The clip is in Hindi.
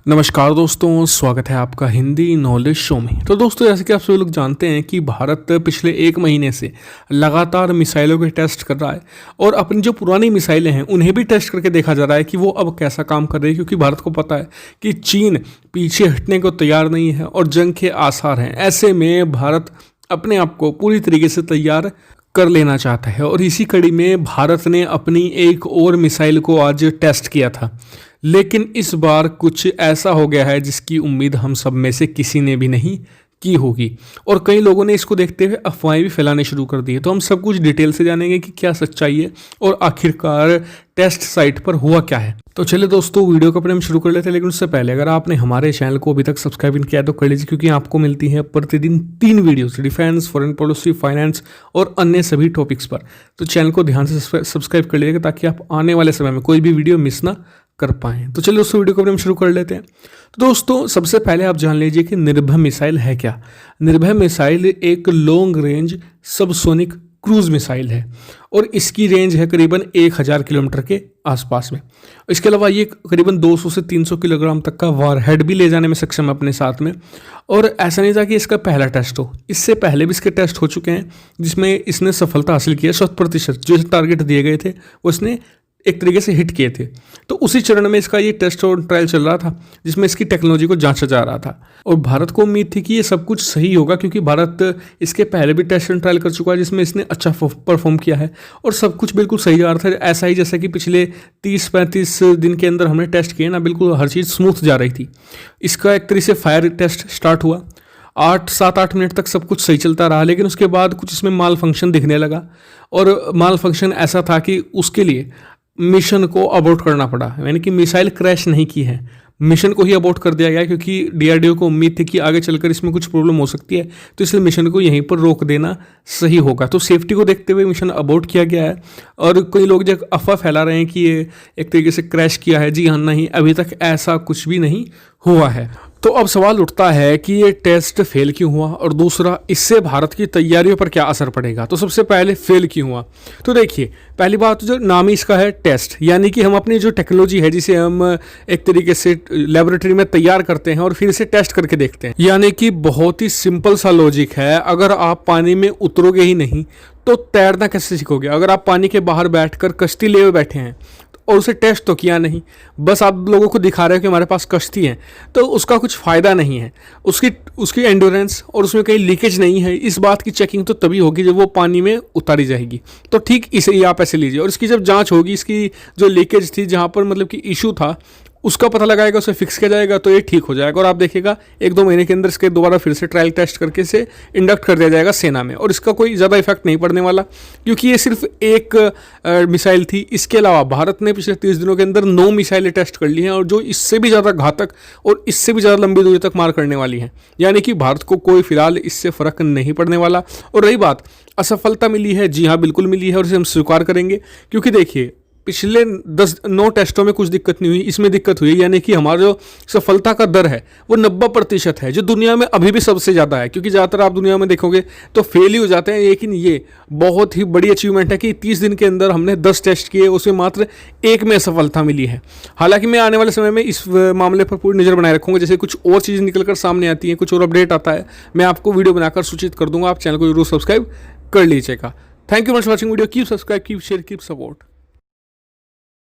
नमस्कार दोस्तों, स्वागत है आपका हिंदी नॉलेज शो में। तो दोस्तों, जैसे कि आप सभी लोग जानते हैं कि भारत पिछले एक महीने से लगातार मिसाइलों के टेस्ट कर रहा है और अपनी जो पुरानी मिसाइलें हैं उन्हें भी टेस्ट करके देखा जा रहा है कि वो अब कैसा काम कर रही है, क्योंकि भारत को पता है कि चीन पीछे हटने को तैयार नहीं है और जंग के आसार हैं। ऐसे में भारत अपने आप को पूरी तरीके से तैयार कर लेना चाहता है और इसी कड़ी में भारत ने अपनी एक और मिसाइल को आज टेस्ट किया था। लेकिन इस बार कुछ ऐसा हो गया है जिसकी उम्मीद हम सब में से किसी ने भी नहीं की होगी और कई लोगों ने इसको देखते हुए अफवाहें भी फैलाने शुरू कर दी है। तो हम सब कुछ डिटेल से जानेंगे कि क्या सच्चाई है और आखिरकार टेस्ट साइट पर हुआ क्या है। तो चलिए दोस्तों, वीडियो को अपने हम शुरू कर लेते हैं। लेकिन उससे पहले अगर आपने हमारे चैनल को अभी तक सब्सक्राइब नहीं किया तो कर लीजिए, क्योंकि आपको मिलती है प्रतिदिन 3 videos defence, foreign policy, finance और अन्य सभी टॉपिक्स पर। तो चैनल को ध्यान से सब्सक्राइब कर लीजिएगा ताकि आप आने वाले समय में कोई भी वीडियो मिस ना कर पाएँ। तो चलिए दोस्तों, वीडियो को अपने हम शुरू कर लेते हैं। तो दोस्तों, सबसे पहले आप जान लीजिए कि निर्भय मिसाइल है क्या। निर्भय मिसाइल एक long range subsonic cruise missile है और इसकी रेंज है करीबन 1000 किलोमीटर के आसपास में। इसके अलावा ये करीबन 200 से 300 किलोग्राम तक का वारहेड भी ले जाने में सक्षम है अपने साथ में। और ऐसा नहीं था कि इसका पहला टेस्ट हो, इससे पहले भी इसके टेस्ट हो चुके हैं जिसमें इसने सफलता हासिल की है। 100% जो टारगेट दिए गए थे वो इसने एक तरीके से हिट किए थे। तो उसी चरण में इसका ये टेस्ट और ट्रायल चल रहा था जिसमें इसकी टेक्नोलॉजी को जांचा जा रहा था और भारत को उम्मीद थी कि ये सब कुछ सही होगा, क्योंकि भारत इसके पहले भी टेस्ट एंड ट्रायल कर चुका है जिसमें इसने अच्छा परफॉर्म किया है और सब कुछ बिल्कुल सही जा रहा था। ऐसा ही जैसा कि पिछले 30-35 दिन के अंदर हमने टेस्ट किए ना, बिल्कुल हर चीज़ स्मूथ जा रही थी। इसका एक तरीके से फायर टेस्ट स्टार्ट हुआ, 7-8 मिनट तक सब कुछ सही चलता रहा, लेकिन उसके बाद कुछ इसमें माल फंक्शन दिखने लगा और माल फंक्शन ऐसा था कि उसके लिए मिशन को अबॉर्ट करना पड़ा। यानी कि मिसाइल क्रैश नहीं की है, मिशन को ही अबॉर्ट कर दिया गया, क्योंकि डीआरडीओ को उम्मीद थी कि आगे चलकर इसमें कुछ प्रॉब्लम हो सकती है, तो इसलिए मिशन को यहीं पर रोक देना सही होगा। तो सेफ्टी को देखते हुए मिशन अबॉर्ट किया गया है और कई लोग जो अफवाह फैला रहे हैं कि ये एक तरीके से क्रैश किया है, जी हाँ, नहीं, अभी तक ऐसा कुछ भी नहीं हुआ है। तो अब सवाल उठता है कि ये टेस्ट फेल क्यों हुआ और दूसरा, इससे भारत की तैयारियों पर क्या असर पड़ेगा। तो सबसे पहले फेल क्यों हुआ, तो देखिए, पहली बात जो नाम ही इसका है टेस्ट, यानी कि हम अपनी जो टेक्नोलॉजी है जिसे हम एक तरीके से लेबोरेटरी में तैयार करते हैं और फिर इसे टेस्ट करके देखते हैं। यानी कि बहुत ही सिंपल सा लॉजिक है, अगर आप पानी में उतरोगे ही नहीं तो तैरना कैसे सीखोगे। अगर आप पानी के बाहर बैठकर कश्ती लिए हुए बैठे हैं और उसे टेस्ट तो किया नहीं, बस आप लोगों को दिखा रहे हो कि हमारे पास कश्ती है, तो उसका कुछ फ़ायदा नहीं है। उसकी एंड्योरेंस और उसमें कहीं लीकेज नहीं है, इस बात की चेकिंग तो तभी होगी जब वो पानी में उतारी जाएगी। तो ठीक इसे ही आप ऐसे लीजिए और इसकी जब जांच होगी, इसकी जो लीकेज थी, जहाँ पर मतलब कि इशू था, उसका पता लगाएगा, उसे फिक्स किया जाएगा, तो ये ठीक हो जाएगा और आप देखिएगा 1-2 महीने के अंदर इसके दोबारा फिर से ट्रायल टेस्ट करके इसे इंडक्ट कर दिया जाएगा सेना में। और इसका कोई ज़्यादा इफेक्ट नहीं पड़ने वाला, क्योंकि ये सिर्फ एक मिसाइल थी। इसके अलावा भारत ने पिछले 30 दिनों के अंदर 9 मिसाइलें टेस्ट कर ली हैं और जो इससे भी ज़्यादा घातक और इससे भी ज़्यादा लंबी दूरी तक मार करने वाली हैं। यानी कि भारत को कोई फिलहाल इससे फ़र्क नहीं पड़ने वाला। और रही बात असफलता मिली है, जी हाँ, बिल्कुल मिली है और इसे हम स्वीकार करेंगे, क्योंकि देखिए, पिछले 9 टेस्टों में कुछ दिक्कत नहीं हुई, इसमें दिक्कत हुई। यानी कि हमारा जो सफलता का दर है वो 90% है, जो दुनिया में अभी भी सबसे ज़्यादा है, क्योंकि ज़्यादातर आप दुनिया में देखोगे तो फेल ही हो जाते हैं। लेकिन ये बहुत ही बड़ी अचीवमेंट है कि 30 दिन के अंदर हमने 10 टेस्ट किए, उसमें मात्र 1 में सफलता मिली है। हालांकि मैं आने वाले समय में इस मामले पर पूरी नज़र बनाए रखूँगा। जैसे कुछ और चीज़ें निकल कर सामने आती हैं, कुछ और अपडेट आता है, मैं आपको वीडियो बनाकर सूचित कर दूँगा। आप चैनल को जरूर सब्सक्राइब कर लीजिएगा। Thank you much for watching video. Keep subscribe, keep share, keep support.